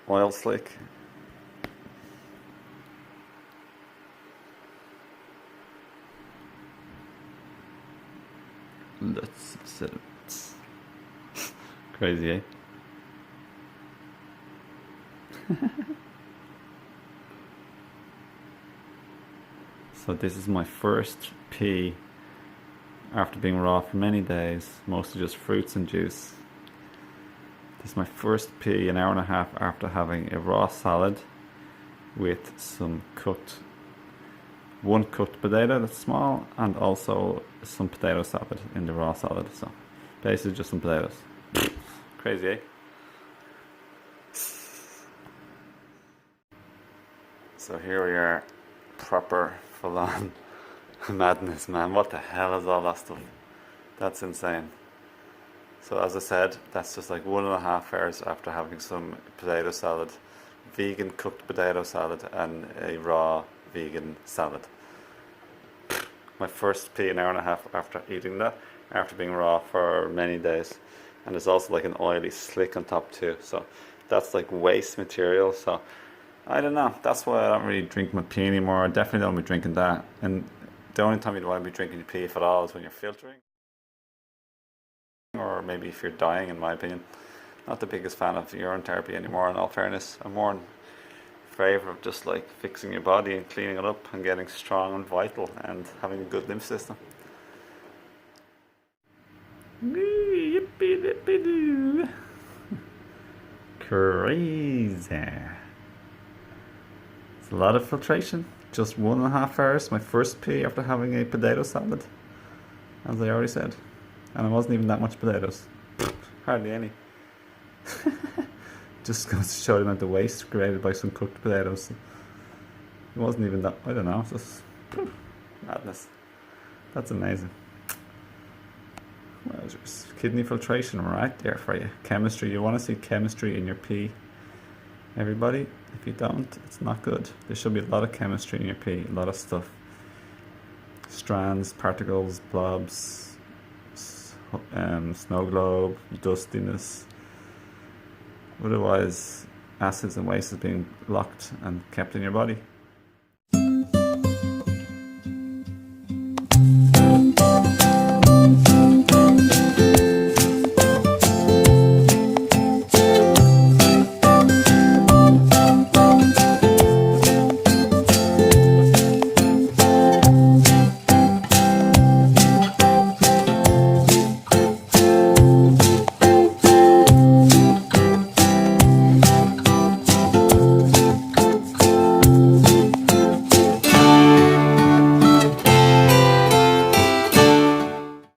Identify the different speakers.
Speaker 1: oil slick. Let's set it. Crazy, eh? So this is my first pee after being raw for many days, mostly just fruits and juice. This is my first pee an hour and a half after having a raw salad with some one cooked potato that's small, and also some potato salad in the raw salad. So basically just some potatoes. Crazy, eh? So here we are, proper full-on madness, man. What the hell is all that stuff? That's insane. So as I said, that's just like 1.5 hours after having some potato salad, vegan cooked potato salad, and a raw vegan salad. My first pee an hour and a half after eating that, after being raw for many days. And there's also like an oily slick on top too. So that's like waste material. So I don't know. That's why I don't really drink my pee anymore. I definitely don't be drinking that. And the only time you'd want to be drinking your pee, if at all, is when you're filtering. Or maybe if you're dying, in my opinion. Not the biggest fan of urine therapy anymore, in all fairness. I'm more in favour of just like fixing your body and cleaning it up and getting strong and vital and having a good lymph system. Crazy. It's a lot of filtration. Just 1.5 hours. My first pee after having a potato salad, as I already said. And it wasn't even that much potatoes. Hardly any. Just goes to show the amount of waste created by some cooked potatoes. It wasn't even that, I don't know, just madness. That's amazing. Well, there's kidney filtration right there for you. Chemistry, you want to see chemistry in your pee. Everybody, if you don't, it's not good. There should be a lot of chemistry in your pee, a lot of stuff. Strands, particles, blobs, snow globe, dustiness. Otherwise, acids and waste is being locked and kept in your body.